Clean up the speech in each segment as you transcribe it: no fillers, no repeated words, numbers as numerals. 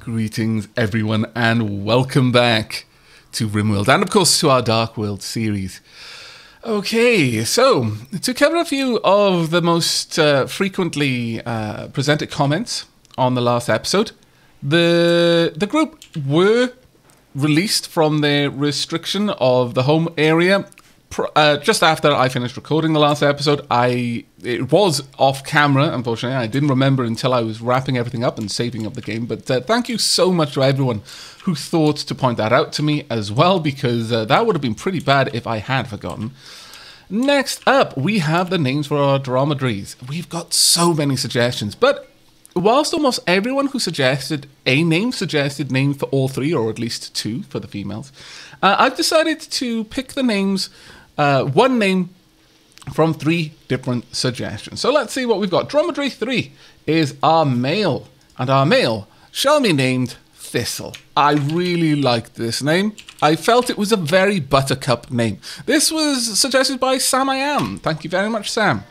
Greetings everyone and welcome back to Rimworld and of course to our Darkworld series. Okay, so to cover a few of the most frequently presented comments on the last episode, the group were released from their restriction of the home area just after I finished recording the last episode. It was off camera, unfortunately. I didn't remember until I was wrapping everything up and saving up the game. But thank you so much to everyone who thought to point that out to me as well, because that would have been pretty bad if I had forgotten. Next up, we have the names for our dromedaries. We've got so many suggestions, but whilst almost everyone who suggested a name suggested names for all three, or at least two for the females, I've decided to pick the names, one name from three different suggestions. So let's see what we've got. Dromedary 3 is our male, and our male shall be named Thistle. I really liked this name. I felt it was a very buttercup name. This was suggested by Sam I Am. Thank you very much, Sam.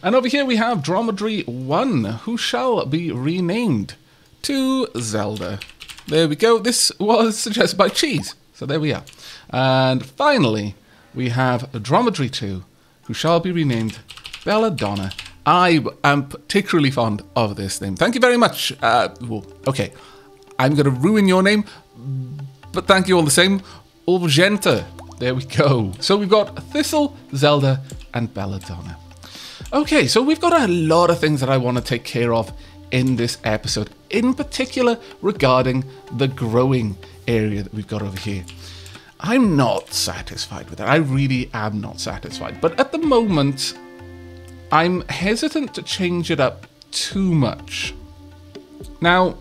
And over here we have Dromedary 1, who shall be renamed to Zelda. There we go. This was suggested by Cheese. So there we are. And finally, we have Dromedary 2, who shall be renamed Belladonna. I am particularly fond of this name. Thank you very much. Okay, I'm going to ruin your name, but thank you all the same. Urgenta. There we go. So we've got Thistle, Zelda, and Belladonna. Okay, so we've got a lot of things that I want to take care of in this episode, in particular regarding the growing area that we've got over here. I'm not satisfied with that. I really am not satisfied. But at the moment, I'm hesitant to change it up too much. Now,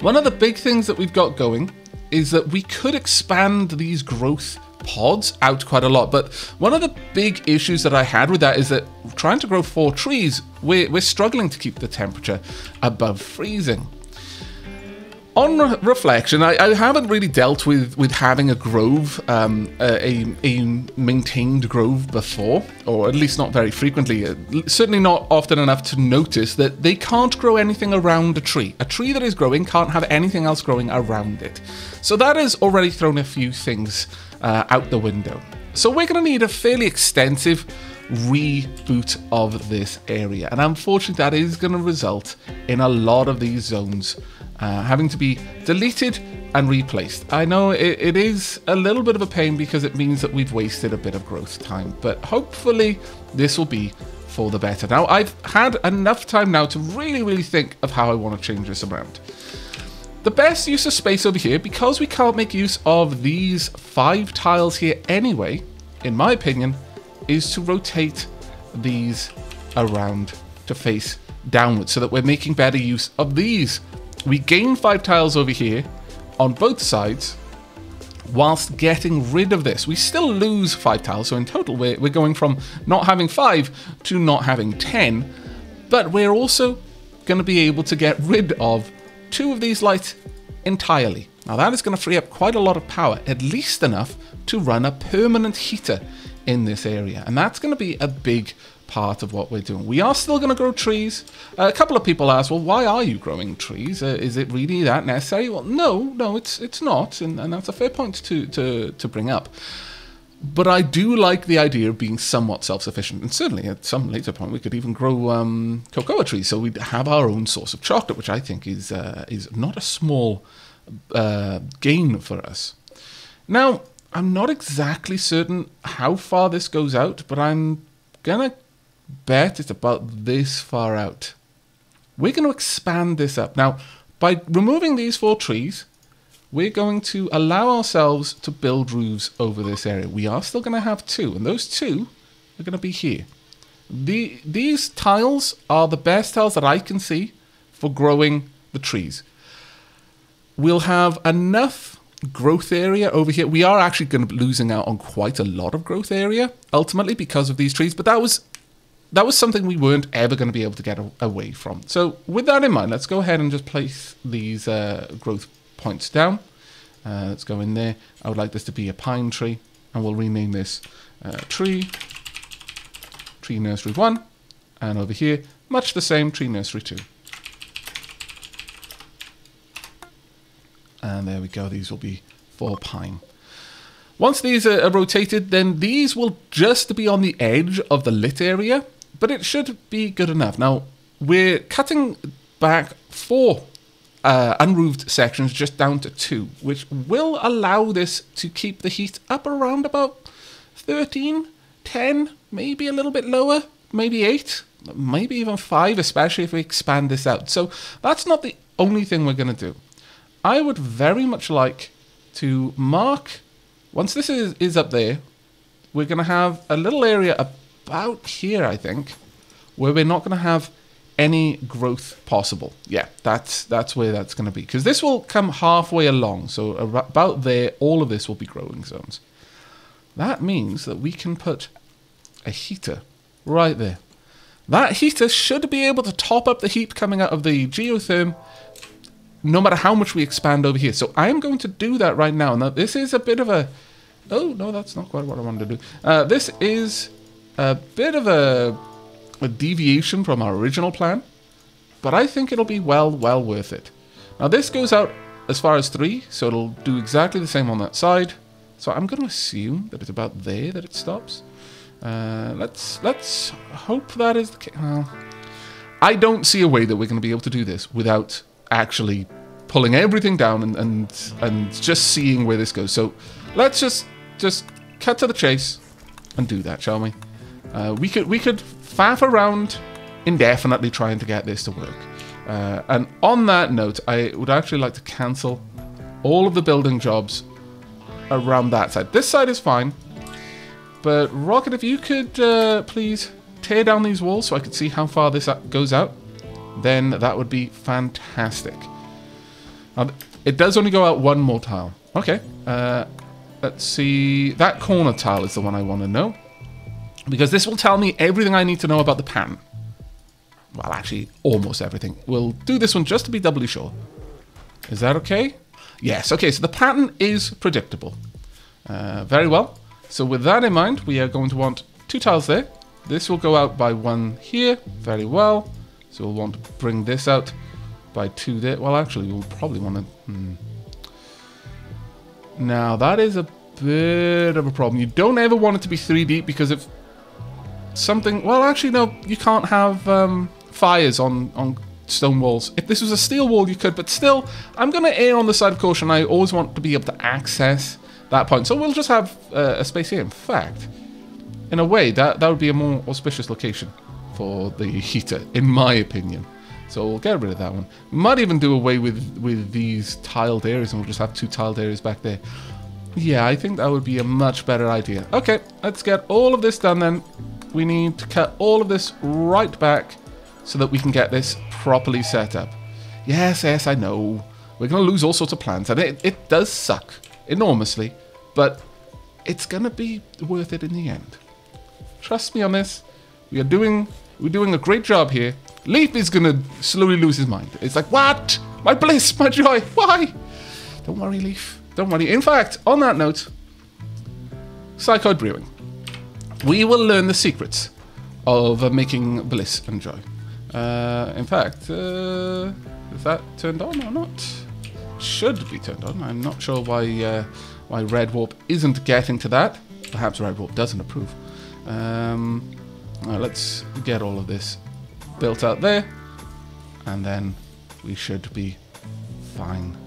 one of the big things that we've got going is that we could expand these growth pods out quite a lot. But one of the big issues that I had with that is that trying to grow 4 trees, we're struggling to keep the temperature above freezing. On reflection, I haven't really dealt with having a grove, a maintained grove before, or at least not very frequently. Certainly not often enough to notice that they can't grow anything around a tree. A tree that is growing can't have anything else growing around it. So that has already thrown a few things out the window. So we're going to need a fairly extensive reboot of this area. And unfortunately, that is going to result in a lot of these zones having to be deleted and replaced. I know it is a little bit of a pain because it means that we've wasted a bit of growth time, but hopefully this will be for the better. Now, I've had enough time now to really think of how I want to change this around. The best use of space over here, because we can't make use of these 5 tiles here anyway, in my opinion, is to rotate these around to face downwards so that we're making better use of these. We gain 5 tiles over here on both sides whilst getting rid of this. We still lose 5 tiles, so in total we're going from not having 5 to not having 10, but we're also going to be able to get rid of 2 of these lights entirely. Now that is going to free up quite a lot of power, at least enough to run a permanent heater in this area, and that's going to be a big part of what we're doing. We are still going to grow trees. A couple of people ask, well, why are you growing trees? Is it really that necessary? Well, no, it's not, and that's a fair point to bring up. But I do like the idea of being somewhat self-sufficient, and certainly at some later point we could even grow cocoa trees, so we'd have our own source of chocolate, which I think is not a small gain for us. Now, I'm not exactly certain how far this goes out, but I'm gonna bet it's about this far out. We're going to expand this up. Now, by removing these 4 trees, we're going to allow ourselves to build roofs over this area. We are still going to have 2, and those 2 are going to be here. These tiles are the best tiles that I can see for growing the trees. We'll have enough growth area over here. We are actually going to be losing out on quite a lot of growth area ultimately because of these trees, but that was something we weren't ever going to be able to get away from. So with that in mind, let's go ahead and just place these growth points down. Let's go in there. I would like this to be a pine tree, and we'll rename this tree nursery 1, and over here much the same, tree nursery 2. And there we go. These will be for pine. Once these are rotated, then these will just be on the edge of the lit area, but it should be good enough. Now, we're cutting back 4 unroofed sections just down to 2, which will allow this to keep the heat up around about 13, 10, maybe a little bit lower, maybe 8, maybe even 5, especially if we expand this out. So that's not the only thing we're going to do. I would very much like to mark, once this is up there, we're going to have a little area about here, I think, where we're not going to have any growth possible. Yeah, that's where that's going to be. Because this will come halfway along, so about there, all of this will be growing zones. That means that we can put a heater right there. That heater should be able to top up the heat coming out of the geotherm no matter how much we expand over here. So I am going to do that right now. Now, this is a bit of a... Oh, no, that's not quite what I wanted to do. This is a bit of a deviation from our original plan, but I think it'll be well worth it. Now, this goes out as far as 3, so it'll do exactly the same on that side. So I'm going to assume that it's about there that it stops. Let's hope that is the case. I don't see a way that we're going to be able to do this without actually pulling everything down and just seeing where this goes. So let's just cut to the chase and do that, shall we? We could faff around indefinitely trying to get this to work. And on that note, I would actually like to cancel all of the building jobs around that side. This side is fine, but Rocket, if you could please tear down these walls so I could see how far this goes out, then that would be fantastic. Now, it does only go out 1 more tile. Okay, let's see. That corner tile is the one I want to know, because this will tell me everything I need to know about the pattern. Well, actually, almost everything. We'll do this one just to be doubly sure. Is that okay? Yes, okay, so the pattern is predictable. Very well. So with that in mind, we are going to want 2 tiles there. This will go out by 1 here. Very well. So we'll want to bring this out by 2 there. Well, actually, we'll probably want to... Now, that is a bit of a problem. You don't ever want it to be 3 deep, because if something... Well, actually, no, you can't have fires on stone walls. If this was a steel wall, you could, but still, I'm going to err on the side of caution. I always want to be able to access that point. So we'll just have a space here. In fact, in a way, that would be a more auspicious location for the heater, in my opinion. So we'll get rid of that one. We might even do away with these tiled areas, and we'll just have 2 tiled areas back there. Yeah, I think that would be a much better idea. Okay, let's get all of this done then. We need to cut all of this right back so that we can get this properly set up. Yes, I know. We're going to lose all sorts of plants, and it does suck enormously, but it's going to be worth it in the end. Trust me on this. We're doing a great job here. Leaf is going to slowly lose his mind. It's like, what? My bliss, my joy. Why? Don't worry, Leaf. Don't worry. In fact, on that note, Psychoid Brewing. We will learn the secrets of making bliss and joy. In fact, is that turned on or not? Should be turned on. I'm not sure why Red Warp isn't getting to that. Perhaps Red Warp doesn't approve. Let's get all of this built out there, and then we should be fine.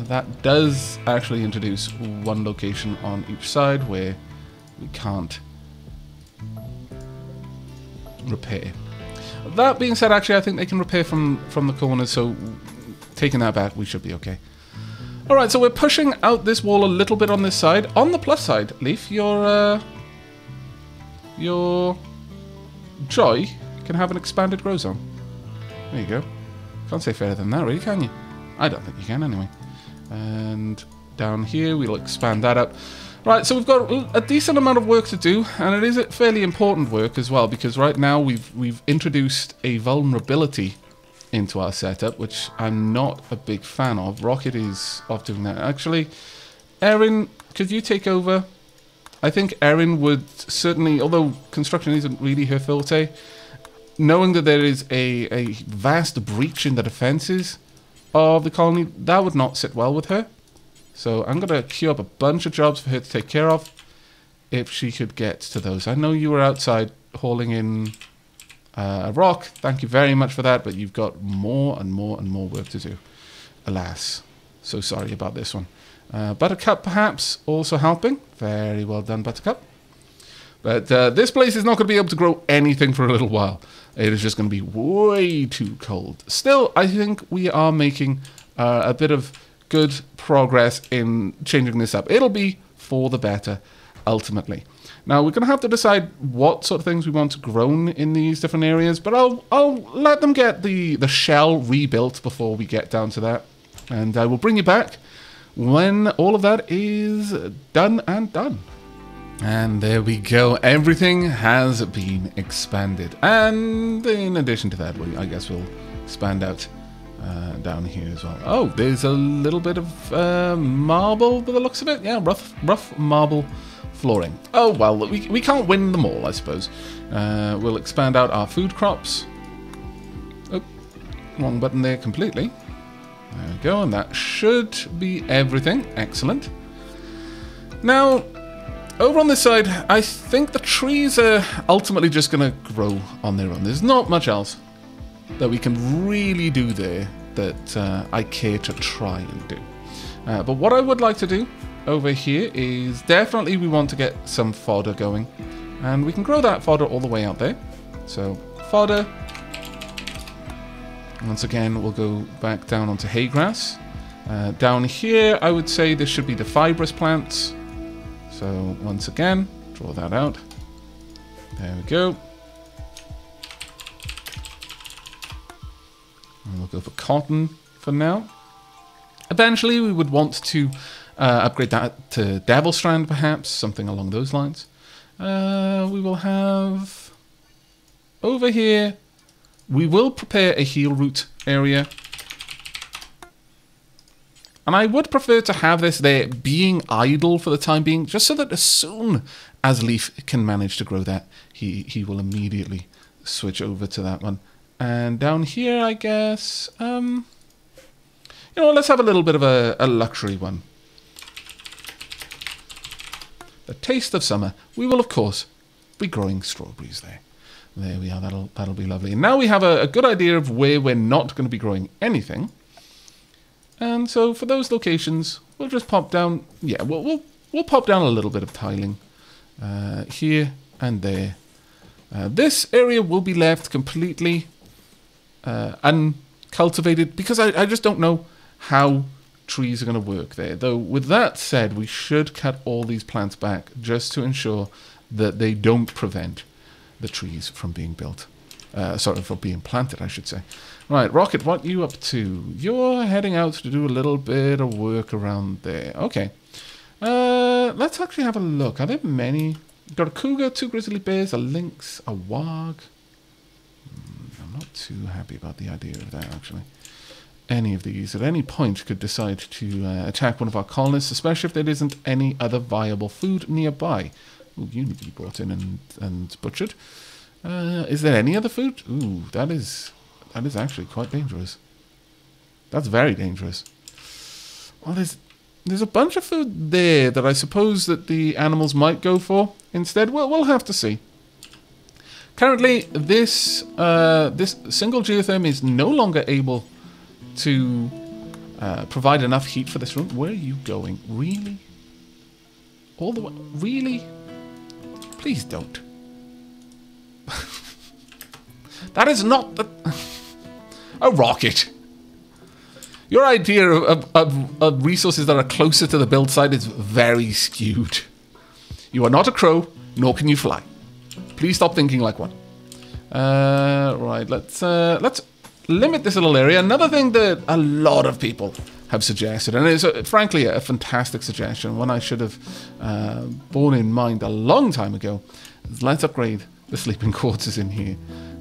That does actually introduce 1 location on each side where we can't repair. That being said, actually, I think they can repair from the corners, so taking that back, we should be okay. Alright, so we're pushing out this wall a little bit on this side. On the plus side, Leaf, your joy can have an expanded grow zone. There you go. Can't say fairer than that, really, can you? I don't think you can, anyway. And down here, we'll expand that up. Right, so we've got a decent amount of work to do, and it is a fairly important work as well, because right now we've introduced a vulnerability into our setup, which I'm not a big fan of. Rocket is off doing that. Actually, Erin, could you take over? I think Erin would certainly, although construction isn't really her forte, knowing that there is a vast breach in the defenses, of the colony, that would not sit well with her. So I'm going to queue up a bunch of jobs for her to take care of, if she could get to those. I know you were outside hauling in a rock. Thank you very much for that, but you've got more and more and more work to do. Alas. So sorry about this one. Buttercup perhaps also helping. Very well done, Buttercup. But this place is not going to be able to grow anything for a little while. It is just going to be way too cold. Still, I think we are making a bit of good progress in changing this up. It'll be for the better, ultimately. Now, we're going to have to decide what sort of things we want to grow in these different areas, but I'll let them get the shell rebuilt before we get down to that. And I will bring you back when all of that is done and done. And there we go. Everything has been expanded. And in addition to that, I guess we'll expand out down here as well. Oh, there's a little bit of marble by the looks of it. Yeah, rough marble flooring. Oh, well, we can't win them all, I suppose. We'll expand out our food crops. Oh, wrong button there completely. There we go, and that should be everything. Excellent. Now, over on this side, I think the trees are ultimately just going to grow on their own. There's not much else that we can really do there that I care to try and do. But what I would like to do over here is definitely we want to get some fodder going. And we can grow that fodder all the way out there. So, fodder. Once again, we'll go back down onto hay grass. Down here, I would say this should be the fibrous plants. So, once again, draw that out. There we go. And we'll go for cotton for now. Eventually, we would want to upgrade that to Devil Strand, perhaps, something along those lines. We will have over here. We will prepare a heal route area. And I would prefer to have this there being idle for the time being, just so that as soon as Leaf can manage to grow that, he will immediately switch over to that one. And down here, I guess, you know, let's have a little bit of a luxury one. The taste of summer. We will, of course, be growing strawberries there. There we are. That'll be lovely. And now we have a good idea of where we're not going to be growing anything. And so for those locations, we'll just pop down. Yeah, we'll pop down a little bit of tiling here and there. This area will be left completely uncultivated because I just don't know how trees are going to work there. Though with that said, we should cut all these plants back just to ensure that they don't prevent the trees from being built. Sorry, from being planted, I should say. Right, Rocket, what are you up to? You're heading out to do a little bit of work around there. Okay. Let's actually have a look. Are there many? We've got a cougar, 2 grizzly bears, a lynx, a warg. I'm not too happy about the idea of that, actually. Any of these at any point could decide to attack one of our colonists, especially if there isn't any other viable food nearby. Ooh, you need to be brought in and butchered. Is there any other food? Ooh, that is actually quite dangerous. That's very dangerous. Well, there's a bunch of food there that I suppose that the animals might go for instead. Well, we'll have to see. Currently, this single geotherm is no longer able to provide enough heat for this room. Where are you going? Really? All the way? Really? Please don't. That is not the... A rocket. Your idea of resources that are closer to the build site is very skewed. You are not a crow, nor can you fly. Please stop thinking like one. Right, let's limit this little area. Another thing that a lot of people have suggested, and it's frankly a fantastic suggestion, one I should have borne in mind a long time ago, is let's upgrade the sleeping quarters in here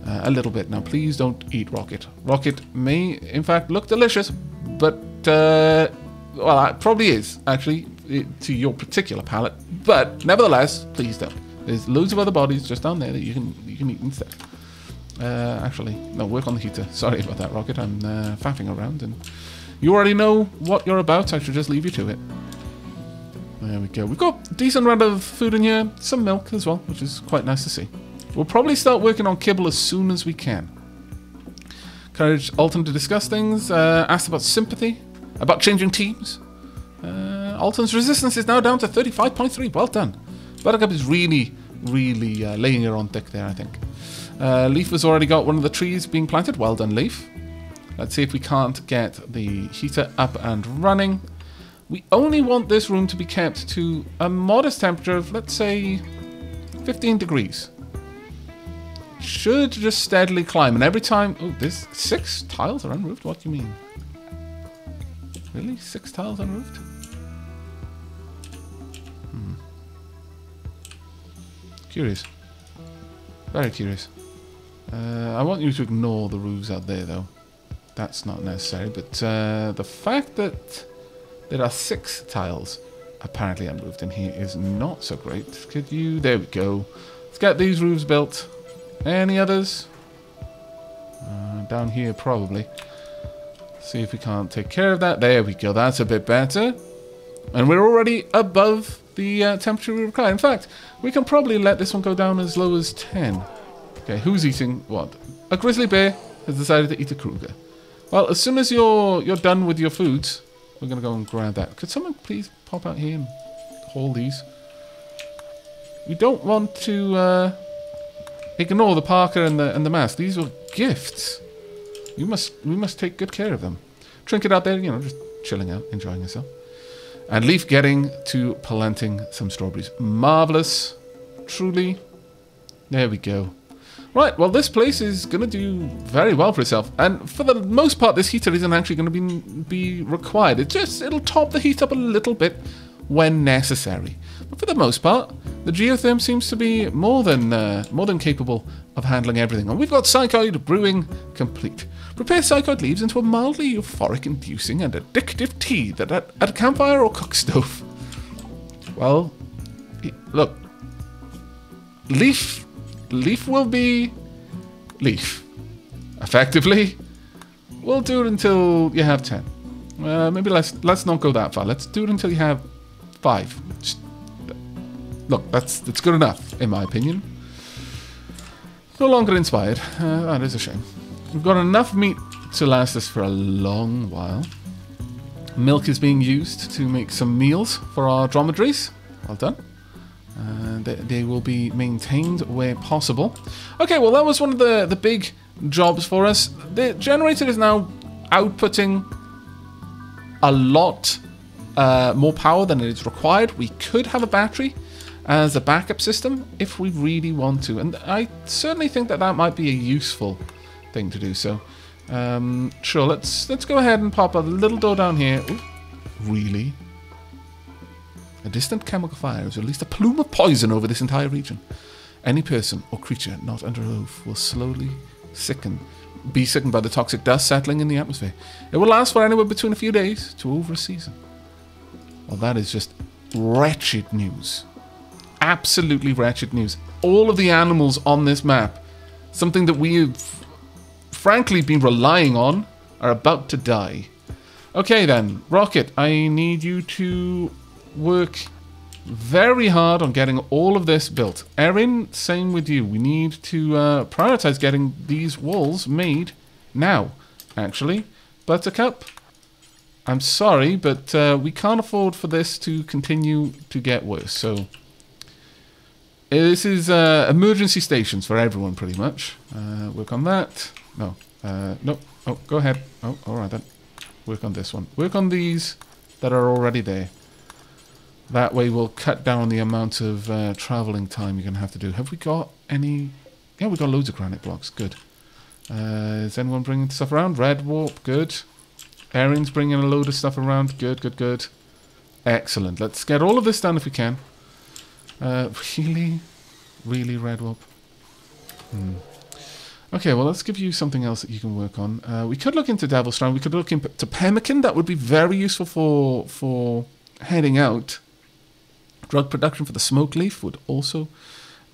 a little bit. Now, please don't eat Rocket. Rocket may, in fact, look delicious, but, well, it probably is, actually, to your particular palate. But, nevertheless, please don't. There's loads of other bodies just down there that you can eat instead. Actually, no, work on the heater. Sorry about that, Rocket. I'm faffing around and You already know what you're about. I should just leave you to it. There we go. We've got a decent amount of food in here. Some milk as well, which is quite nice to see. We'll probably start working on kibble as soon as we can. Encourage Alton to discuss things. Asked about sympathy. About changing teams. Alton's resistance is now down to 35.3. Well done. Buttercup is really laying her on thick there, I think. Leaf has already got one of the trees being planted. Well done, Leaf. Let's see if we can't get the heater up and running. We only want this room to be kept to a modest temperature of, let's say, 15 degrees. Should just steadily climb. And every time... Oh, there's 6 tiles are unroofed? What do you mean? Really? 6 tiles unroofed? Curious. Very curious. I want you to ignore the roofs out there, though. That's not necessary. But the fact that there are 6 tiles apparently unroofed in here is not so great. Could you... There we go. Let's get these roofs built. Any others? Down here, probably. See if we can't take care of that. There we go. That's a bit better. And we're already above the temperature we require. In fact, we can probably let this one go down as low as 10. Okay, who's eating what? A grizzly bear has decided to eat a Kruger. Well, as soon as you're done with your foods, we're going to go and grab that. Could someone please pop out here and haul these? We don't want to ignore the Parker and the mask. These were gifts. We must take good care of them. Trinket out there, you know, just chilling out, enjoying yourself. And Leaf getting to planting some strawberries. Marvellous. Truly. There we go. Right, well, this place is going to do very well for itself. And for the most part, this heater isn't actually going to be required. It'll top the heat up a little bit when necessary. But for the most part, the geotherm seems to be more than capable of handling everything. And we've got Psychoid brewing complete. Prepare Psychoid leaves into a mildly euphoric-inducing and addictive tea that at a campfire or cook stove. Well, look. Leaf will be Leaf. Effectively, we'll do it until you have 10. Maybe let's not go that far. Let's do it until you have 5. Look, that's good enough, in my opinion. No longer inspired. That is a shame. We've got enough meat to last us for a long while. Milk is being used to make some meals for our dromedaries. Well done. They will be maintained where possible. Okay, well, that was one of the big jobs for us. The generator is now outputting a lot more power than is required. We could have a battery as a backup system if we really want to, and I certainly think that might be a useful thing to do. So sure, let's go ahead and pop a little door down here. Ooh, really? A distant chemical fire has released a plume of poison over this entire region. Any person or creature not under oath will slowly be sickened by the toxic dust settling in the atmosphere. It will last for anywhere between a few days to over a season. Well, that is just wretched news. Absolutely wretched news. All of the animals on this map, something that we've frankly been relying on, are about to die. Okay then, Rocket, I need you to work very hard on getting all of this built. Erin, same with you. We need to prioritize getting these walls made now, actually. Buttercup, I'm sorry, but we can't afford for this to continue to get worse. So this is emergency stations for everyone, pretty much. Work on that. No. No. Oh, go ahead. Oh, all right then. Work on this one. Work on these that are already there. That way we'll cut down the amount of traveling time you're going to have to do. Have we got any... Yeah, we've got loads of granite blocks. Good. Is anyone bringing stuff around? Red warp. Good. Erin's bringing a load of stuff around. Good, good, good. Excellent. Let's get all of this done if we can. Really? Really, Red warp? Okay, well, let's give you something else that you can work on. We could look into Devil's Strand. We could look into pemmican. That would be very useful for heading out. Drug production for the smoke leaf would also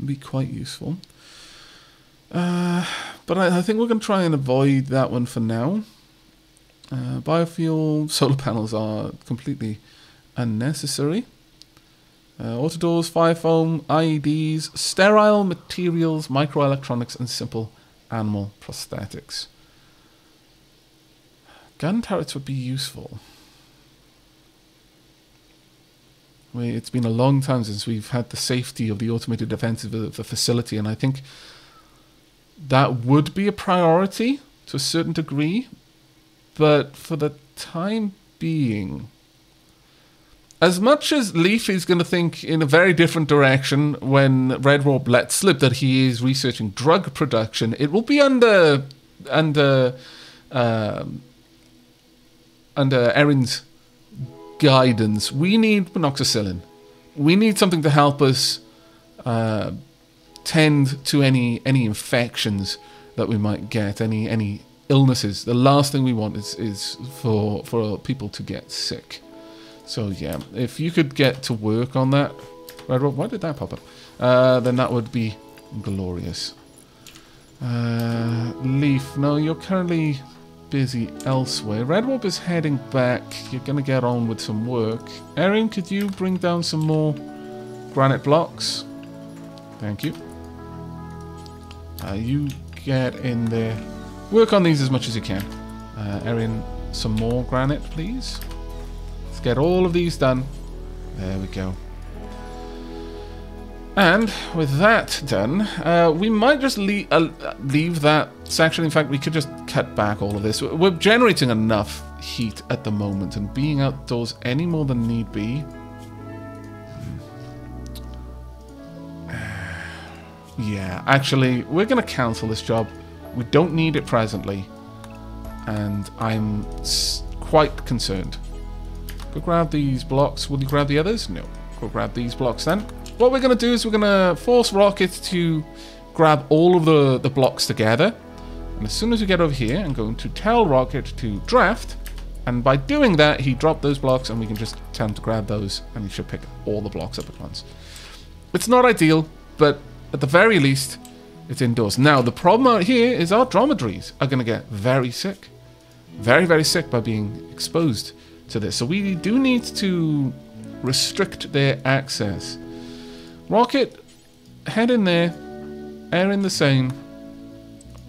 be quite useful. But I think we're going to try and avoid that one for now. Biofuel, solar panels are completely unnecessary. Autodoors, fire foam, IEDs, sterile materials, microelectronics, and simple animal prosthetics. Gun turrets would be useful. It's been a long time since we've had the safety of the automated defenses of the facility, and I think that would be a priority to a certain degree. But for the time being, as much as Leaf is going to think in a very different direction when Rimworld lets slip that he is researching drug production, it will be under Erin's guidance. We need monoxicillin. We need something to help us tend to any infections that we might get, any illnesses. The last thing we want is for people to get sick. So yeah, if you could get to work on that, why did that pop up? Then that would be glorious. Leaf, no, you're currently busy elsewhere. Redwarp is heading back. You're gonna get on with some work. Erin, could you bring down some more granite blocks? Thank you. You get in there. Work on these as much as you can. Erin, some more granite, please. Let's get all of these done. There we go. And with that done, we might just leave that section. In fact, we could just cut back all of this. We're generating enough heat at the moment, and being outdoors any more than need be. Yeah, actually, we're going to cancel this job. We don't need it presently, and I'm quite concerned. Go grab these blocks. Will you grab the others? No. Go grab these blocks then. What we're going to do is we're going to force Rocket to grab all of the blocks together. And as soon as we get over here, I'm going to tell Rocket to draft. And by doing that, he dropped those blocks, and we can just tell him to grab those, and he should pick all the blocks up at once. It's not ideal, but at the very least, it's indoors. Now, the problem out here is our dromedaries are going to get very sick. Very, very sick by being exposed to this. So we do need to restrict their access. Rocket, head in there. Erin the same.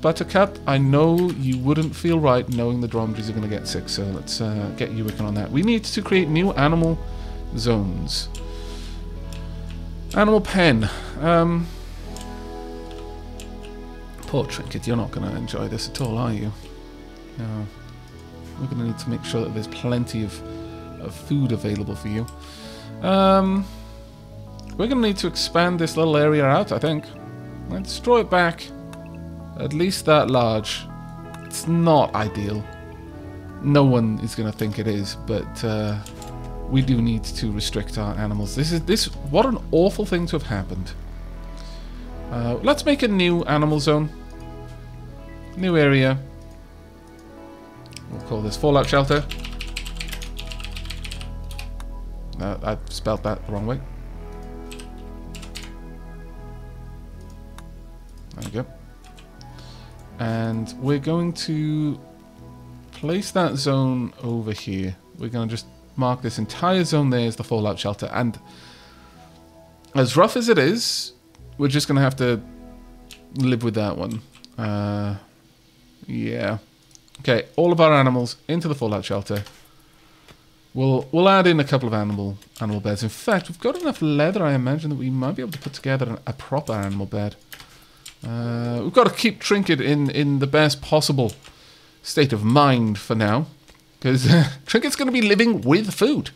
Buttercup, I know you wouldn't feel right knowing the dromedaries are going to get sick, so let's get you working on that. We need to create new animal zones. Animal pen. Poor Trinket, you're not going to enjoy this at all, are you? No. We're going to need to make sure that there's plenty of food available for you. We're going to need to expand this little area out, I think. Let's draw it back. At least that large. It's not ideal. No one is going to think it is, but we do need to restrict our animals. What an awful thing to have happened. Let's make a new animal zone. New area. We'll call this Fallout Shelter. I spelled that the wrong way. There we go. And we're going to place that zone over here. We're going to just mark this entire zone there as the Fallout Shelter. And as rough as it is, we're just going to have to live with that one. Yeah. Okay, all of our animals into the Fallout Shelter. We'll add in a couple of animal beds. In fact, we've got enough leather, I imagine, that we might be able to put together a proper animal bed. We've got to keep Trinket in the best possible state of mind for now, because Trinket's going to be living with food.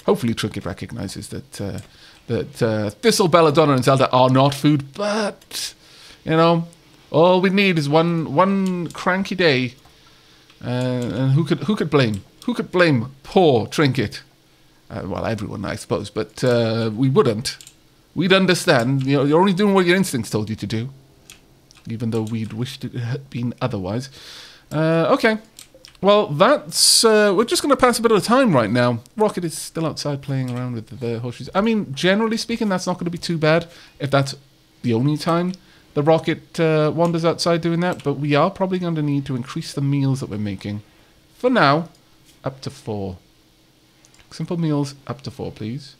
Hopefully Trinket recognizes that Thistle, Belladonna, and Zelda are not food, but, you know, all we need is one cranky day, and who could blame? Who could blame poor Trinket? Well, everyone, I suppose, but we wouldn't. We'd understand. You know, you're only doing what your instincts told you to do, even though we'd wished it had been otherwise. Okay. Well, that's... we're just going to pass a bit of time right now. Rocket is still outside playing around with the horseshoes. I mean, generally speaking, that's not going to be too bad if that's the only time the Rocket wanders outside doing that. But we are probably going to need to increase the meals that we're making for now, up to 4. Simple meals, up to 4, please.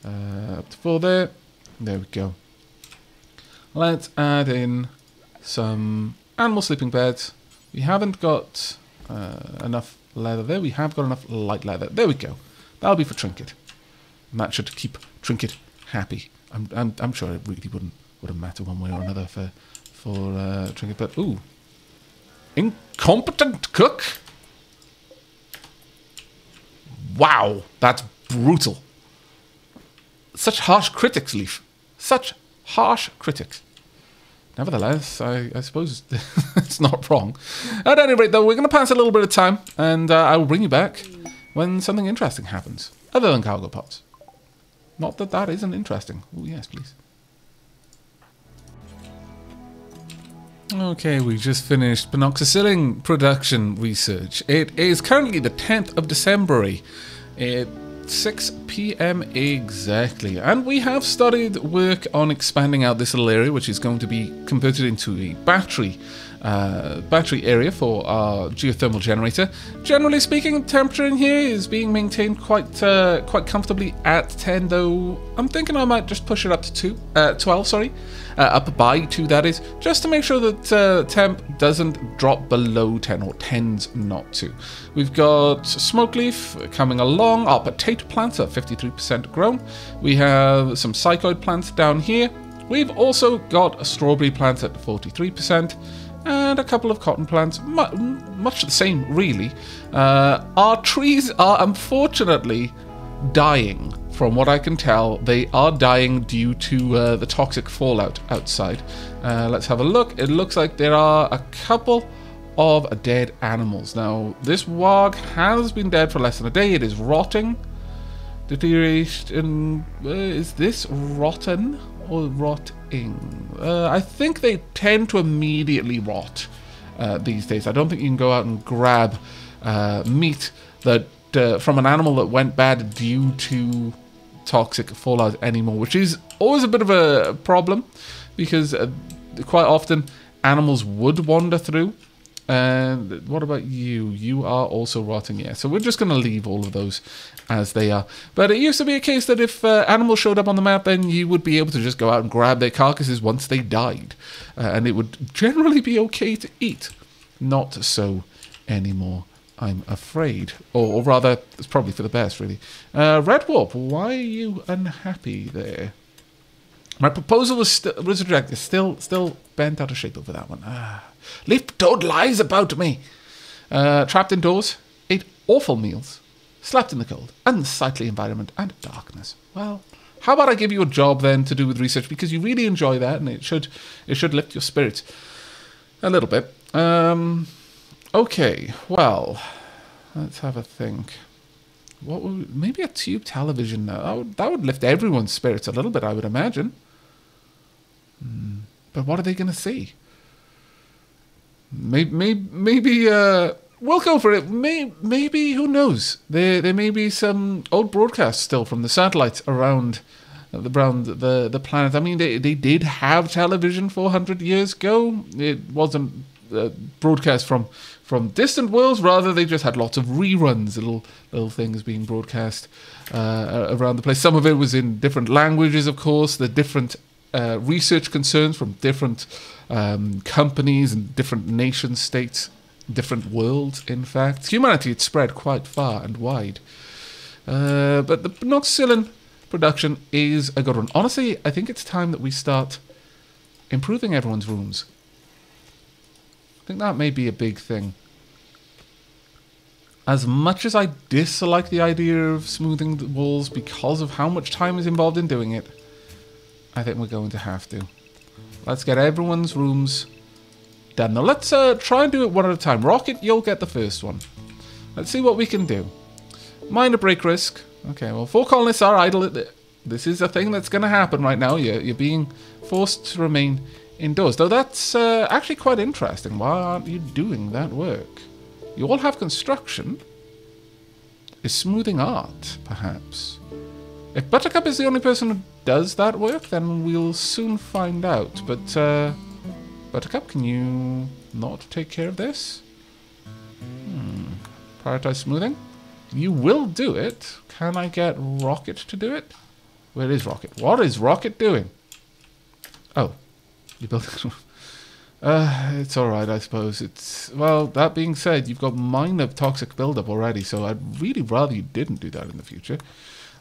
Up to 4 there. There we go. Let's add in some animal sleeping beds. We haven't got enough leather there. We have got enough light leather. There we go. That'll be for Trinket. And that should keep Trinket happy. I'm sure it really wouldn't matter one way or another for Trinket. But ooh, incompetent cook. Wow, that's brutal. Such harsh critics, Leaf. Such harsh critics. Nevertheless, I suppose it's not wrong. At any rate, though, we're going to pass a little bit of time, and I will bring you back when something interesting happens, other than cargo pods. Not that that isn't interesting. Oh, yes, please. Okay, we just finished penoxicillin production research. It is currently the 10th of December. It's 6 p.m. exactly. And we have started work on expanding out this little area, which is going to be converted into a battery area for our geothermal generator. Generally speaking, temperature in here is being maintained quite comfortably at 10, though I'm thinking I might just push it up to 12, sorry. Up by 2, that is, just to make sure that temp doesn't drop below 10, or tends not to. We've got smoke leaf coming along, our potato plants are 53% grown. We have some psychoid plants down here. We've also got a strawberry plant at 43%. And a couple of cotton plants, much the same, really. Our trees are unfortunately dying. From what I can tell, they are dying due to the toxic fallout outside. Let's have a look. It looks like there are a couple of dead animals. Now, this warg has been dead for less than a day. It is rotting. Deterioration. Is this rotten or rotting? I think they tend to immediately rot these days. I don't think you can go out and grab meat that from an animal that went bad due to toxic fallout anymore, which is always a bit of a problem because quite often animals would wander through. And what about you? You are also rotting, yeah. So we're just going to leave all of those as they are. But it used to be a case that if animals showed up on the map, then you would be able to just go out and grab their carcasses once they died. And it would generally be okay to eat. Not so anymore, I'm afraid. Or rather, it's probably for the best, really. Red Warp, why are you unhappy there? My proposal was rejected. Still bent out of shape over that one. Leaf told lies about me. Trapped indoors, ate awful meals, slept in the cold, unsightly environment, and darkness. Well, how about I give you a job then to do with research, because you really enjoy that, and it should lift your spirits a little bit. Okay, well, let's have a think. Maybe a tube television now. That would lift everyone's spirits a little bit, I would imagine. But what are they going to see? Maybe we'll go for it. Maybe, who knows? There may be some old broadcasts still from the satellites around the planet. I mean, they did have television 400 years ago. It wasn't broadcast from distant worlds. Rather, they just had lots of reruns, little things being broadcast around the place. Some of it was in different languages, of course. The different research concerns from different companies and different nation states, different worlds, in fact. Humanity had spread quite far and wide. But the penoxicillin production is a good one. Honestly, I think it's time that we start improving everyone's rooms. I think that may be a big thing. As much as I dislike the idea of smoothing the walls because of how much time is involved in doing it, I think we're going to have to. Let's get everyone's rooms done. Now let's try and do it one at a time. Rocket, you'll get the first one. Let's see what we can do. Minor break risk. Okay, well, 4 colonists are idle. This is a thing that's going to happen right now. You're being forced to remain indoors. Though that's actually quite interesting. Why aren't you doing that work? You all have construction. Is smoothing art, perhaps? If Buttercup is the only person who does that work, then we'll soon find out. But, Buttercup, can you not take care of this? Prioritize smoothing. You will do it. Can I get Rocket to do it? Where is Rocket? What is Rocket doing? Oh. You built it. It's alright, I suppose. It's... Well, that being said, you've got minor toxic buildup already, so I'd really rather you didn't do that in the future.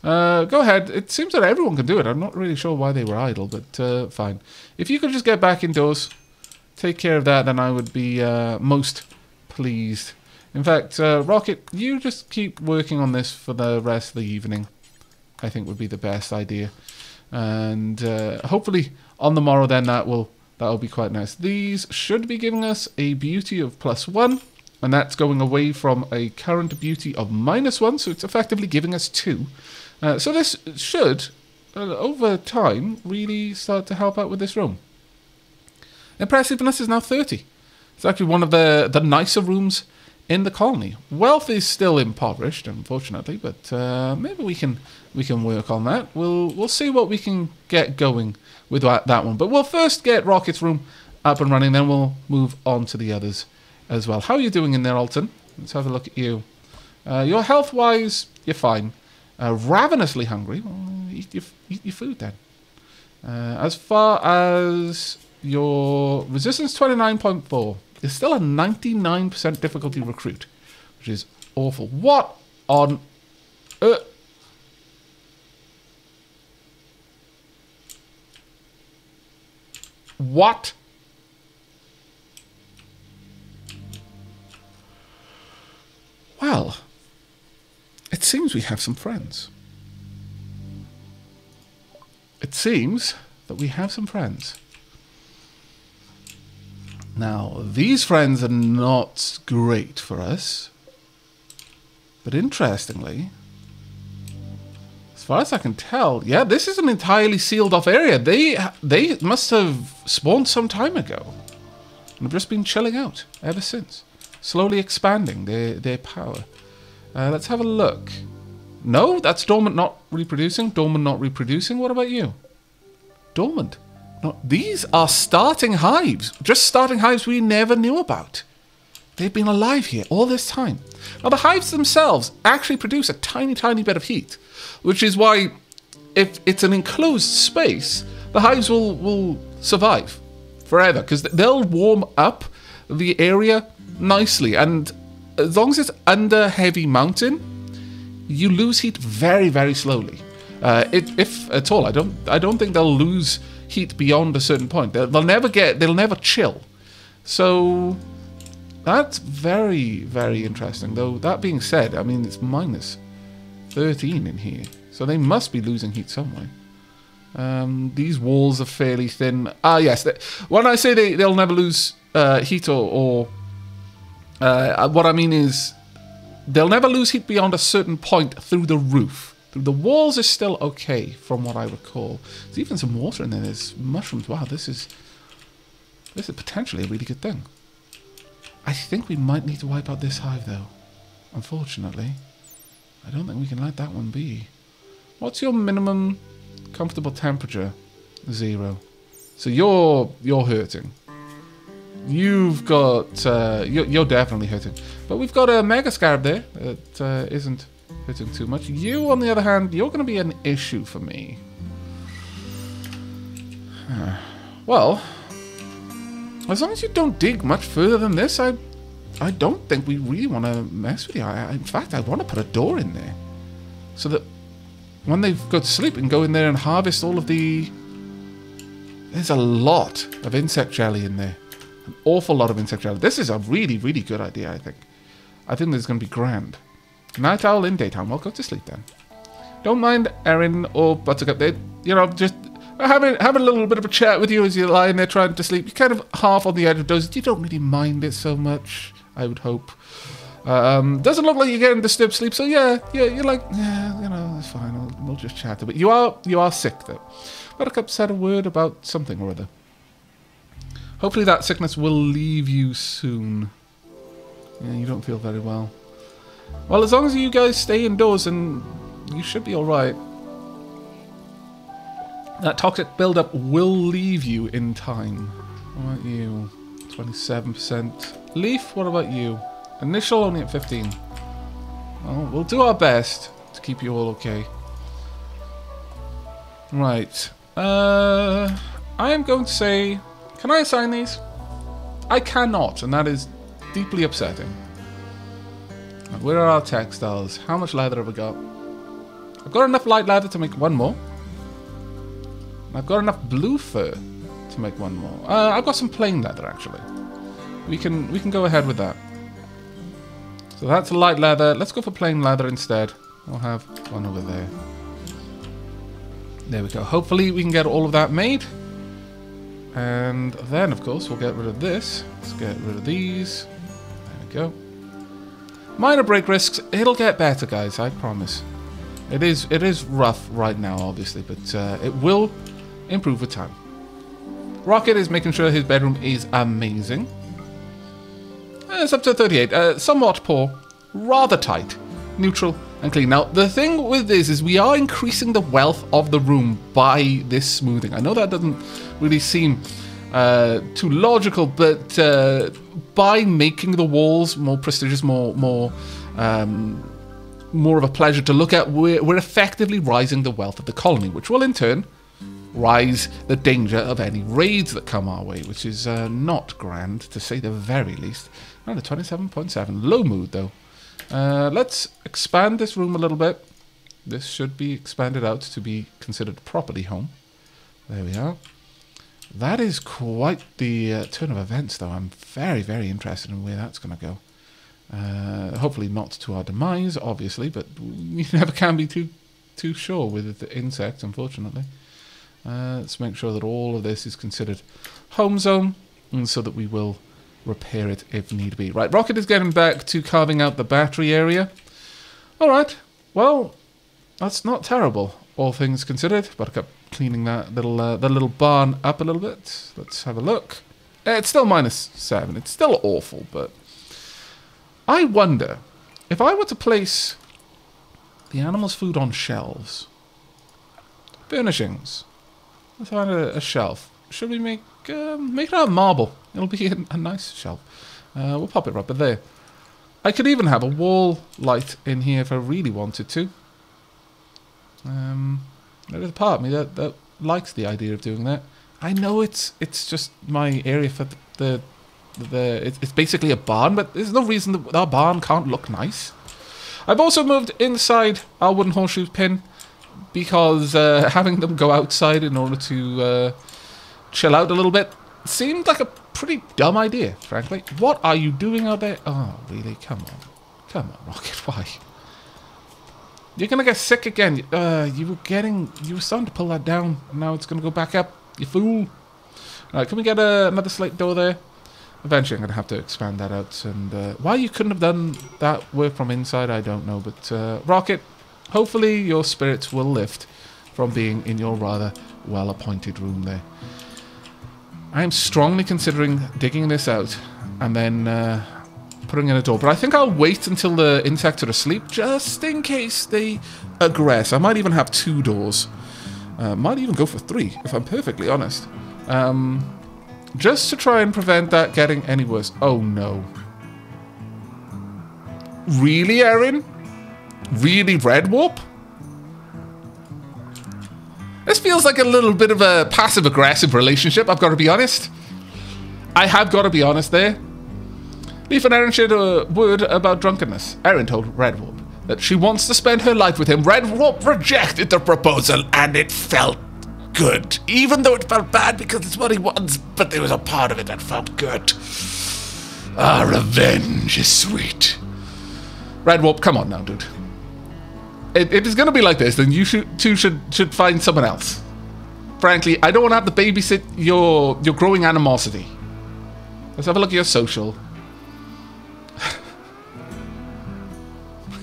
Go ahead. It seems that everyone can do it. I'm not really sure why they were idle, but fine. If you could just get back indoors, take care of that, then I would be most pleased. In fact, Rocket, you just keep working on this for the rest of the evening. I think would be the best idea. And hopefully on the morrow then that'll be quite nice. These should be giving us a beauty of +1, and that's going away from a current beauty of -1, so it's effectively giving us 2. So this should, over time, really start to help out with this room. Impressiveness is now 30. It's actually one of the nicer rooms in the colony. Wealth is still impoverished, unfortunately, but maybe we can work on that. We'll see what we can get going with that one. But we'll first get Rocket's room up and running, then we'll move on to the others as well. How are you doing in there, Alton? Let's have a look at you. Your health-wise, you're fine. Ravenously hungry. Well, eat your food then. As far as your resistance, 29.4. It's still a 99% difficulty recruit, which is awful. What on earth? What? Well, it seems we have some friends. It seems that we have some friends. Now, these friends are not great for us. But interestingly, as far as I can tell, yeah, this is an entirely sealed off area. They must have spawned some time ago. And have just been chilling out ever since. Slowly expanding their power. Let's have a look. No, that's dormant not reproducing. Dormant not reproducing. What about you? Dormant. No, these are starting hives. Just starting hives we never knew about. They've been alive here all this time. Now, the hives themselves actually produce a tiny, tiny bit of heat, which is why, if it's an enclosed space, the hives will survive forever, because they'll warm up the area nicely, and as long as it's under heavy mountain, you lose heat very, very slowly. If at all, I don't think they'll lose heat beyond a certain point. They'll never chill. So that's very, very interesting. Though that being said, I mean, it's -13 in here, so they must be losing heat somewhere. These walls are fairly thin. Ah, yes. When I say they'll never lose heat, or what I mean is they'll never lose heat beyond a certain point through the roof. The walls are still okay, from what I recall. There's even some water in there. There's mushrooms. Wow, this is potentially a really good thing. I think we might need to wipe out this hive, though. Unfortunately, I don't think we can let that one be. What's your minimum comfortable temperature? 0. So you're hurting. You've got you're definitely hurting. But we've got a mega scarab there that isn't hurting too much. You, on the other hand, you're going to be an issue for me. Well, as long as you don't dig much further than this, I don't think we really want to mess with you. In fact, I want to put a door in there, so that when they go to sleep, we can go in there and harvest all of the... There's a lot of insect jelly in there. An awful lot of insect jelly. This is a really, really good idea, I think. I think this is going to be grand. Night owl in daytime. Well, go to sleep then. Don't mind Erin or Buttercup. They, just having a little bit of a chat with you as you're lying there trying to sleep. You're kind of half on the edge of dozing. You don't really mind it so much, I would hope. Doesn't look like you're getting disturbed sleep, so yeah, you're like, yeah, it's fine. We'll just chat a bit. You are sick though. Buttercup said a word about something or other. Hopefully that sickness will leave you soon. Yeah, you don't feel very well. Well, as long as you guys stay indoors, and you should be alright. That toxic buildup will leave you in time. What about you? 27%. Leaf, what about you? Initial only at 15. Well, we'll do our best to keep you all okay. Right. I am going to say... Can I assign these? I cannot, and that is deeply upsetting. Where are our textiles? How much leather have we got? I've got enough light leather to make one more. I've got enough blue fur to make one more. I've got some plain leather, actually. We can go ahead with that. So that's light leather. Let's go for plain leather instead. We'll have one over there. There we go. Hopefully we can get all of that made. And then, of course, we'll get rid of this. Let's get rid of these. There we go. Minor break risks. It'll get better, guys. I promise. It is rough right now, obviously, but it will improve with time. Rocket is making sure his bedroom is amazing. It's up to 38. Somewhat poor. Rather tight. Neutral and clean. Now, the thing with this is we are increasing the wealth of the room by this smoothing. I know that doesn't really seem too logical, but by making the walls more prestigious, more of a pleasure to look at, we're effectively rising the wealth of the colony, which will in turn rise the danger of any raids that come our way, which is not grand, to say the very least. Around a 27.7. Low mood, though. Let's expand this room a little bit. This should be expanded out to be considered properly home. There we are. That is quite the turn of events, though. I'm very, very interested in where that's going to go. Hopefully not to our demise, obviously, but you never can be too sure with the insects, unfortunately. Let's make sure that all of this is considered home zone, and so that we will repair it if need be. Right, Rocket is getting back to carving out the battery area. Alright, well, that's not terrible, all things considered. Buttercup cleaning that little barn up a little bit. Let's have a look. It's still -7. It's still awful, but I wonder if I were to place the animals' food on shelves. Furnishings. Let's find a shelf. Should we make it out of marble? It'll be a nice shelf. We'll pop it right there. I could even have a wall light in here if I really wanted to. There's a part of me that likes the idea of doing that. I know it's just my area for it's basically a barn, but there's no reason that our barn can't look nice. I've also moved inside our wooden horseshoe pin because having them go outside in order to chill out a little bit seemed like a pretty dumb idea, frankly. What are you doing out there? Oh, really? Come on, Rocket. Why? You're gonna get sick again. You were starting to pull that down. Now it's gonna go back up. You fool. Alright, can we get another slate door there? Eventually I'm gonna have to expand that out. And why you couldn't have done that work from inside, I don't know. But Rocket, hopefully your spirits will lift from being in your rather well-appointed room there. I am strongly considering digging this out and then putting in a door. But I think I'll wait until the insects are asleep, just in case they aggress. I might even have 2 doors. Might even go for 3, if I'm perfectly honest. Just to try and prevent that getting any worse. Oh no. Really, Erin? Really, Red Warp? This feels like a little bit of a passive-aggressive relationship, I've got to be honest. I have got to be honest there. Leaf and Erin shared a word about drunkenness. Erin told Red Warp that she wants to spend her life with him. Red Warp rejected the proposal, and it felt good. Even though it felt bad because it's what he wants, but there was a part of it that felt good. Ah, revenge is sweet. Red Warp, come on now, dude. It is going to be like this, then you should find someone else. Frankly, I don't want to have to babysit your growing animosity. Let's have a look at your social.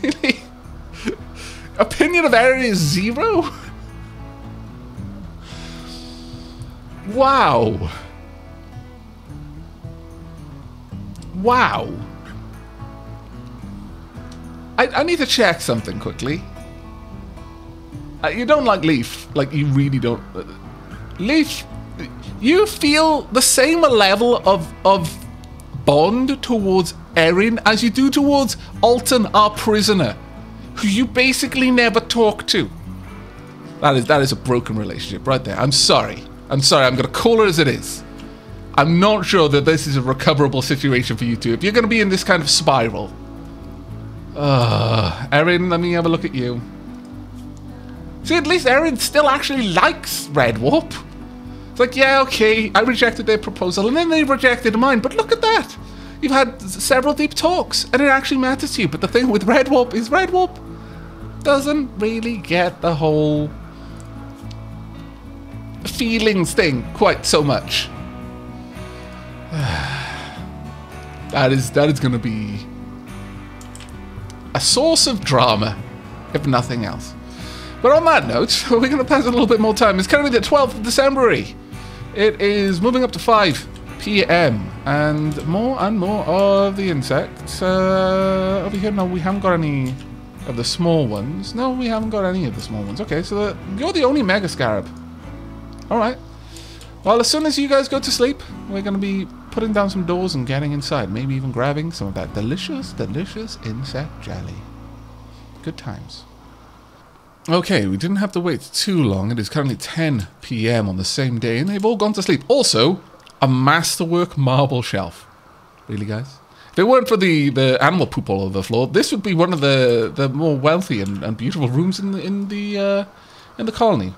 Really? Opinion of Erin is 0? Wow. Wow. I need to check something quickly. You don't like Leaf. Like, you really don't. Leaf, you feel the same level of bond towards Erin as you do towards Alton, our prisoner. who you basically never talk to. That is a broken relationship right there. I'm sorry. I'm going to call it as it is. I'm not sure that this is a recoverable situation for you two. If you're going to be in this kind of spiral. Erin, let me have a look at you. See, at least Erin still actually likes Red Warp. It's like, yeah, okay, I rejected their proposal, and then they rejected mine, but look at that. You've had several deep talks, and it actually matters to you. But the thing with Red Warp is Red Warp doesn't really get the whole feelings thing quite so much. That is going to be a source of drama, if nothing else. But on that note, we're going to pass a little bit more time. It's currently the 12th of December. It is moving up to 5 p.m. and more of the insects. Over here, no, we haven't got any of the small ones. No, we haven't got any of the small ones. Okay, so you're the only Mega Scarab. Alright. Well, as soon as you guys go to sleep, we're going to be putting down some doors and getting inside. Maybe even grabbing some of that delicious, delicious insect jelly. Good times. Okay, we didn't have to wait too long. It is currently 10 p.m. on the same day, and they've all gone to sleep. Also, a masterwork marble shelf. Really, guys? If it weren't for the animal poop all over the floor, this would be one of the more wealthy and beautiful rooms in the colony,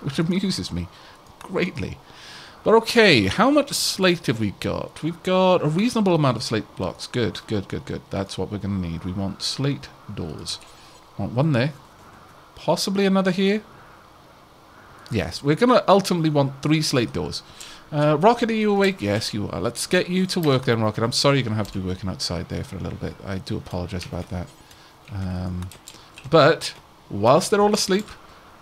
which amuses me greatly. But okay, how much slate have we got? We've got a reasonable amount of slate blocks. Good. That's what we're going to need. We want slate doors. Want one there. Possibly another here. Yes, we're going to ultimately want 3 slate doors. Rocket, are you awake? Yes, you are. Let's get you to work then, Rocket. I'm sorry you're going to have to be working outside there for a little bit. I do apologize about that. But whilst they're all asleep,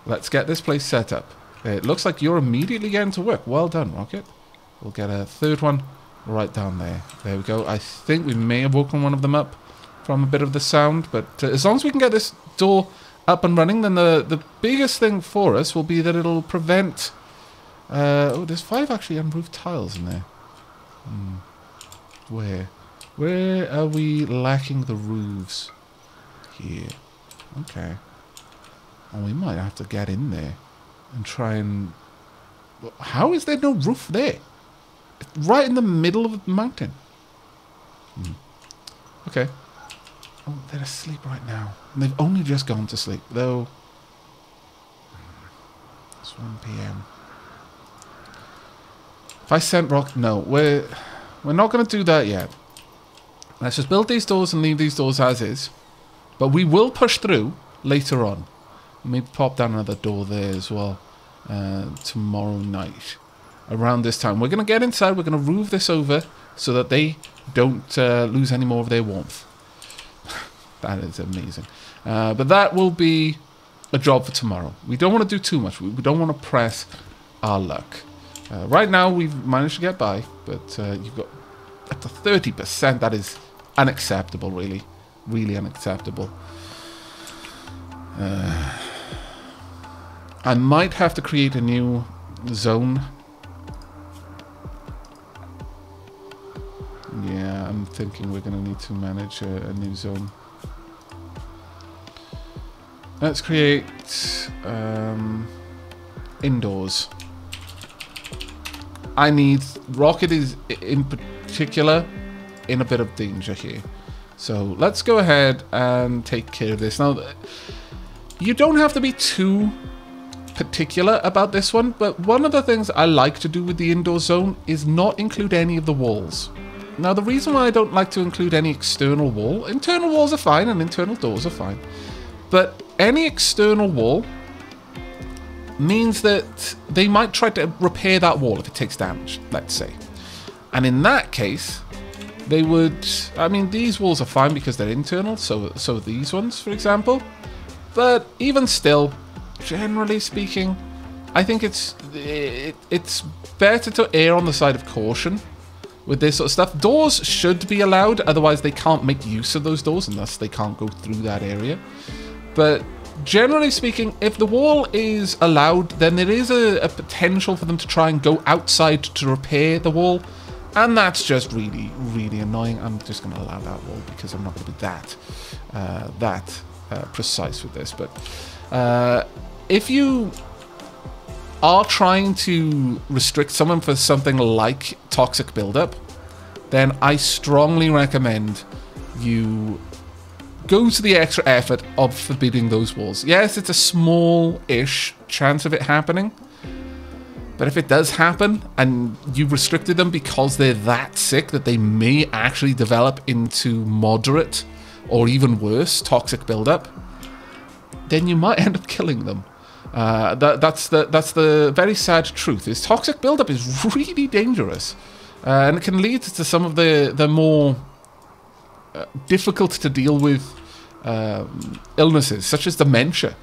let's get this place set up. It looks like you're immediately getting to work. Well done, Rocket. We'll get a 3rd one right down there. There we go. I think we may have woken one of them up from a bit of the sound, but as long as we can get this door up and running, then the biggest thing for us will be that it'll prevent... oh, there's 5 actually unroofed tiles in there. Where are we lacking the roofs? Here. Okay. And we might have to get in there and try and... How is there no roof there? It's right in the middle of the mountain. Okay. Oh, they're asleep right now. And they've only just gone to sleep, though. It's 1 p.m. If I sent Rock... No, we're not going to do that yet. Let's just build these doors and leave these doors as is. But we will push through later on. Maybe pop down another door there as well. Tomorrow night. Around this time. We're going to get inside. We're going to roof this over so that they don't lose any more of their warmth. That is amazing. But that will be a job for tomorrow. We don't want to do too much. We don't want to press our luck. Right now, we've managed to get by, but you've got up to 30%. That is unacceptable, really. Really unacceptable. I might have to create a new zone. Yeah, I'm thinking we're going to need to manage a new zone. Let's create indoors. I need... Rocket is, in particular, in a bit of danger here. So let's go ahead and take care of this. Now, you don't have to be too particular about this one, but one of the things I like to do with the indoor zone is not include any of the walls. Now, the reason why I don't like to include any external wall... Internal walls are fine and internal doors are fine. But any external wall means that they might try to repair that wall if it takes damage, let's say. And in that case, they would... I mean, these walls are fine because they're internal, so these ones, for example. But even still, generally speaking, I think it's better to err on the side of caution with this sort of stuff. Doors should be allowed, otherwise they can't make use of those doors, and thus they can't go through that area. But generally speaking, if the wall is allowed, then there is a potential for them to try and go outside to repair the wall. And that's just really, really annoying. I'm just going to allow that wall because I'm not going to be that precise with this, but if you are trying to restrict someone for something like toxic buildup, then I strongly recommend you go to the extra effort of forbidding those walls. Yes, it's a small-ish chance of it happening, but if it does happen and you've restricted them because they're that sick that they may actually develop into moderate or even worse toxic buildup, then you might end up killing them. That's the very sad truth. Is toxic buildup is really dangerous, and it can lead to some of the more difficult to deal with illnesses, such as dementia.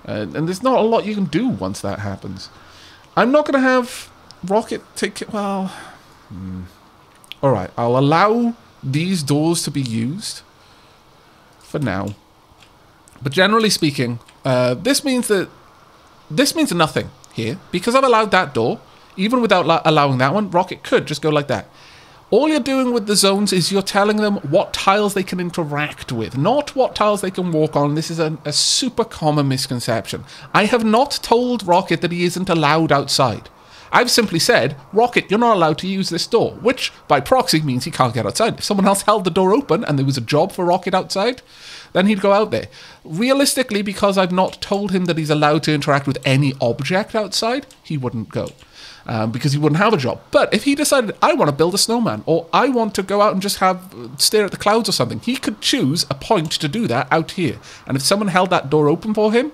And there's not a lot you can do once that happens. I'm not going to have Rocket take it. Well, all right. I'll allow these doors to be used for now. But generally speaking, this means nothing here. Because I've allowed that door, even without allowing that one, Rocket could just go like that. All you're doing with the zones is you're telling them what tiles they can interact with, not what tiles they can walk on. This is a super common misconception. I have not told Rocket that he isn't allowed outside. I've simply said, Rocket, you're not allowed to use this door, which by proxy means he can't get outside. If someone else held the door open and there was a job for Rocket outside, then he'd go out there. Realistically, because I've not told him that he's allowed to interact with any object outside, he wouldn't go. Because he wouldn't have a job. But if he decided, I want to build a snowman, or I want to go out and just stare at the clouds or something, he could choose a point to do that out here. And if someone held that door open for him,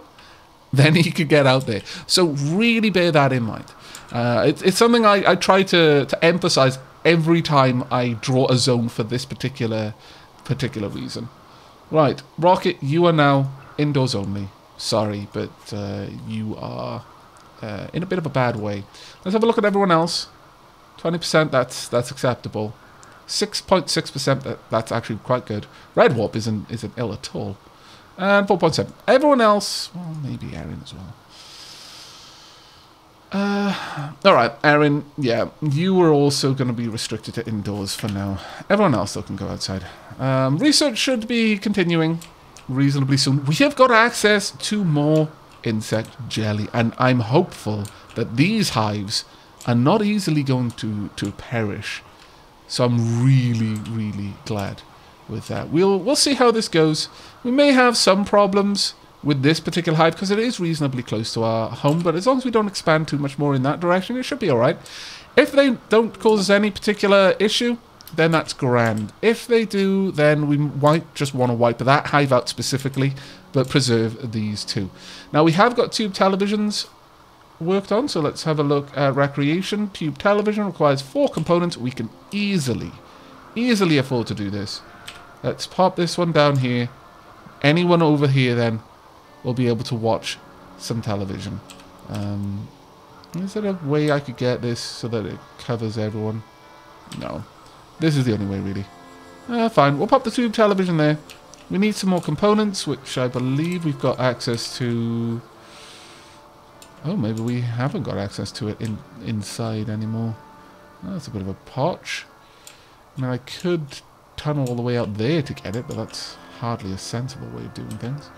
then he could get out there. So really bear that in mind. It's something I try to emphasize every time I draw a zone for this particular reason. Right, Rocket, you are now indoors only. Sorry, but you are in a bit of a bad way. Let's have a look at everyone else. 20%, that's acceptable. 6.6%, that's actually quite good. Red Warp isn't ill at all. And 4.7. Everyone else, well, maybe Erin as well. Alright, Erin, yeah, you were also going to be restricted to indoors for now. Everyone else, though, can go outside. Research should be continuing reasonably soon. We have got access to more insect jelly, and I'm hopeful that these hives are not easily going to perish. So I'm really glad with that. We'll see how this goes. We may have some problems with this particular hive because it is reasonably close to our home, but as long as we don't expand too much more in that direction, it should be alright. If they don't cause us any particular issue, then that's grand. If they do, then we might just want to wipe that hive out specifically, but preserve these two. Now, we have got tube televisions worked on, so let's have a look at recreation. Tube television requires 4 components. We can easily afford to do this. Let's pop this one down here. Anyone over here, then, will be able to watch some television. Is there a way I could get this so that it covers everyone? No. This is the only way, really. Fine, we'll pop the tube television there. We need some more components, which I believe we've got access to. Oh, maybe we haven't got access to it inside anymore. Oh, that's a bit of a potch. I mean, I could tunnel all the way out there to get it, but that's hardly a sensible way of doing things.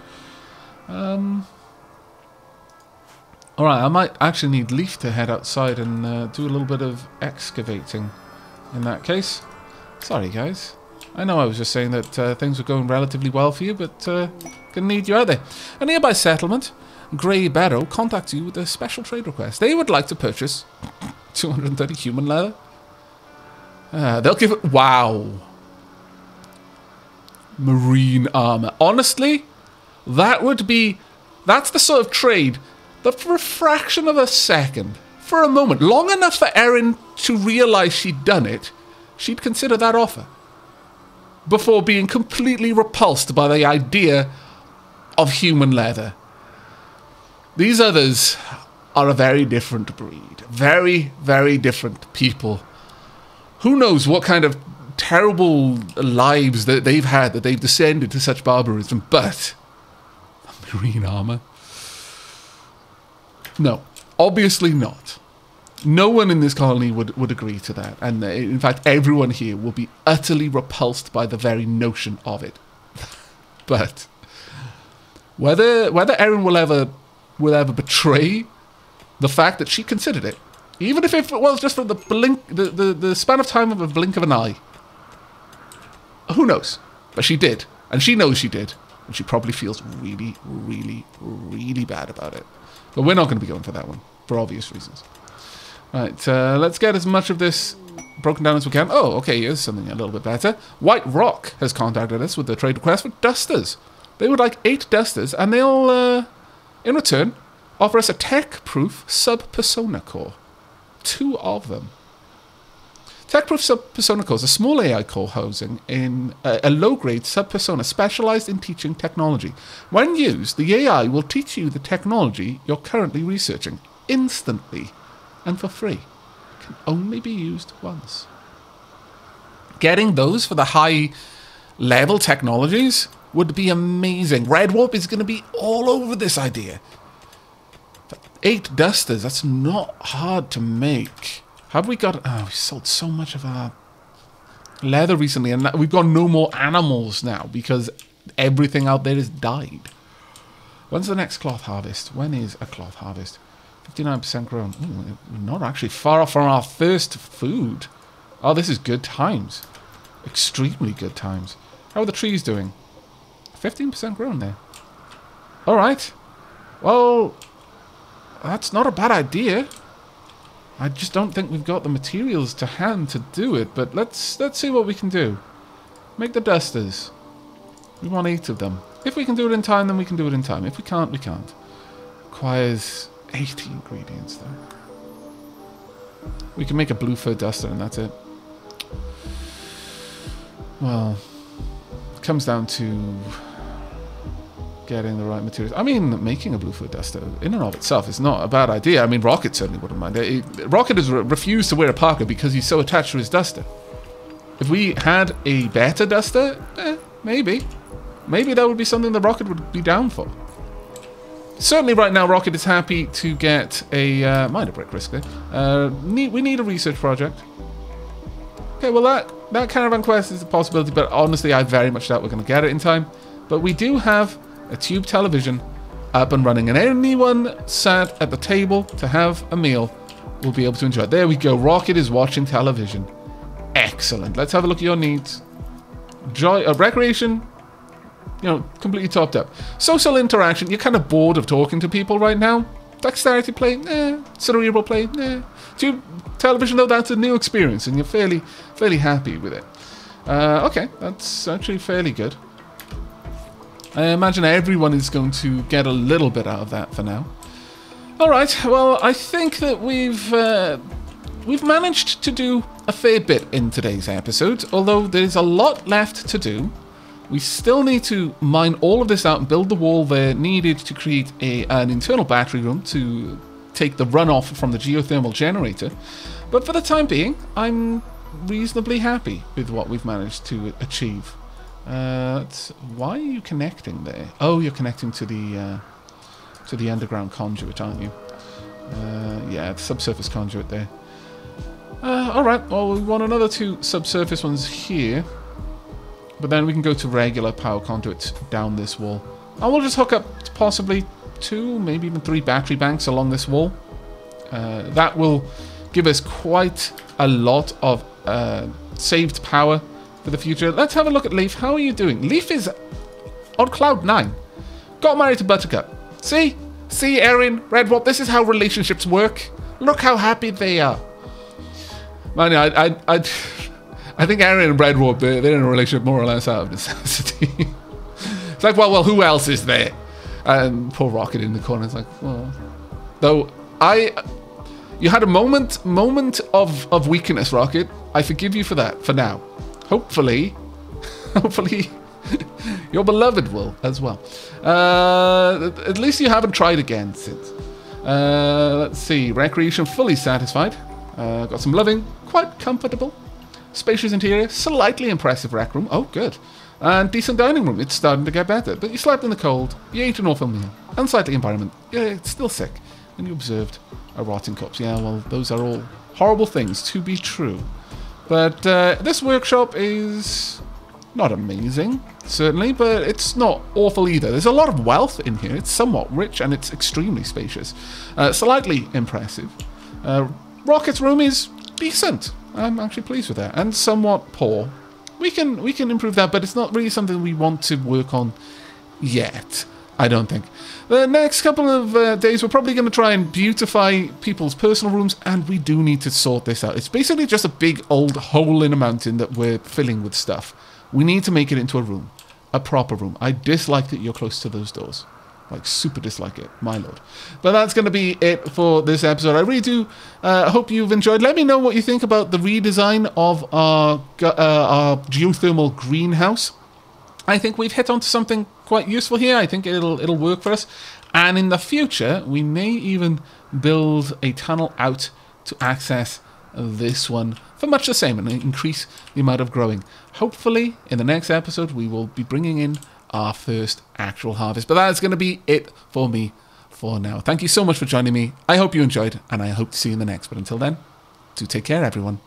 Alright, I might actually need Leaf to head outside and do a little bit of excavating in that case. Sorry, guys. I know I was just saying that things were going relatively well for you, but gonna need you out there. A nearby settlement, Grey Barrow, contacts you with a special trade request. They would like to purchase 230 human leather. They'll give it... Wow. Marine armor. Honestly, that would be... That's the sort of trade that for a fraction of a second, for a moment, long enough for Erin to realise she'd done it, she'd consider that offer. Before being completely repulsed by the idea of human leather. These others are a very different breed. Very different people. Who knows what kind of terrible lives that they've had, that they've descended to such barbarism, but... Marine armor? No, obviously not. No one in this colony would agree to that. And in fact, everyone here will be utterly repulsed by the very notion of it. But Whether Erin will ever betray the fact that she considered it, even if it was just for the blink, the span of time of a blink of an eye. Who knows? But she did, and she knows she did, and she probably feels really, really, really bad about it. But we're not going to be going for that one for obvious reasons. Right, let's get as much of this broken down as we can. Oh, okay, here's something a little bit better. White Rock has contacted us with a trade request for dusters. They would like 8 dusters, and they'll, in return, offer us a tech-proof sub-persona core. 2 of them. Tech-proof sub-persona core is a small AI core housing in a low-grade sub-persona specialized in teaching technology. When used, the AI will teach you the technology you're currently researching instantly and for free. Can only be used once. Getting those for the high-level technologies would be amazing. Red Warp is going to be all over this idea. 8 dusters, that's not hard to make. Have we got... Oh, we sold so much of our leather recently, and we've got no more animals now because everything out there has died. When's the next cloth harvest? When is a cloth harvest? 59% grown. Ooh, we're not actually far off from our first food. Oh, this is good times. Extremely good times. How are the trees doing? 15% grown there. Alright. Well... That's not a bad idea. I just don't think we've got the materials to hand to do it, but let's see what we can do. Make the dusters. We want 8 of them. If we can do it in time, then we can do it in time. If we can't, we can't. Requires 80 ingredients, though. We can make a blue fur duster, and that's it. Well, it comes down to... getting the right materials. I mean, making a blue fur duster in and of itself is not a bad idea. I mean, Rocket certainly wouldn't mind. Rocket has refused to wear a parka because he's so attached to his duster. If we had a better duster, maybe. Maybe that would be something that Rocket would be down for. Certainly right now, Rocket is happy to get a minor brick risk there. We need a research project. Okay, well that caravan quest is a possibility, but honestly, I very much doubt we're going to get it in time. But we do have a tube television up and running, and anyone sat at the table to have a meal will be able to enjoy it. There we go. Rocket is watching television. Excellent. Let's have a look at your needs. Joy, recreation, you know, completely topped up. Social interaction. You're kind of bored of talking to people right now. Dexterity play, cerebral play, Tube television, though, that's a new experience, and you're fairly happy with it. Okay, that's actually fairly good. I imagine everyone is going to get a little bit out of that for now. Alright, well, I think that we've managed to do a fair bit in today's episode, although there's a lot left to do. We still need to mine all of this out and build the wall there needed to create an internal battery room to take the runoff from the geothermal generator. But for the time being, I'm reasonably happy with what we've managed to achieve. Why are you connecting there? Oh, you're connecting to the underground conduit, aren't you? Yeah, the subsurface conduit there. Alright, well, we want another 2 subsurface ones here. But then we can go to regular power conduits down this wall. And we'll just hook up to possibly 2, maybe even 3 battery banks along this wall. That will give us quite a lot of saved power for the future. Let's have a look at Leaf. How are you doing? Leaf is on cloud 9. Got married to Buttercup. See? See, Erin, Redwall, this is how relationships work. Look how happy they are. Man, I think Erin and Redwall, they're in a relationship more or less out of necessity. It's like, well, who else is there? And poor Rocket in the corner. It's like, well... Though, you had a moment of weakness, Rocket. I forgive you for that, for now. Hopefully, your beloved will as well. At least you haven't tried again since. Let's see. Recreation fully satisfied. Got some living. Quite comfortable. Spacious interior. Slightly impressive rec room. Oh, good. And decent dining room. It's starting to get better. But you slept in the cold. You ate an awful meal. Unsightly environment. Yeah, it's still sick. And you observed a rotting corpse. Yeah, well, those are all horrible things to be true. But this workshop is not amazing. certainly, but it's not awful either. There's a lot of wealth in here. It's somewhat rich, and it's extremely spacious. Slightly impressive. Rocket's room is decent. I'm actually pleased with that. And somewhat poor. We can improve that, but it's not really something we want to work on yet, I don't think. The next couple of days, we're probably going to try and beautify people's personal rooms, and we do need to sort this out. It's basically just a big old hole in a mountain that we're filling with stuff. We need to make it into a room. A proper room. I dislike that you're close to those doors. Like, super dislike it, my lord. But that's going to be it for this episode. I really do hope you've enjoyed. Let me know what you think about the redesign of our geothermal greenhouse. I think we've hit onto something quite useful here. I think it'll work for us. And in the future, we may even build a tunnel out to access this one for much the same and increase the amount of growing. Hopefully, in the next episode, we will be bringing in our first actual harvest. But that's going to be it for me for now. Thank you so much for joining me. I hope you enjoyed, and I hope to see you in the next. But until then, do take care, everyone.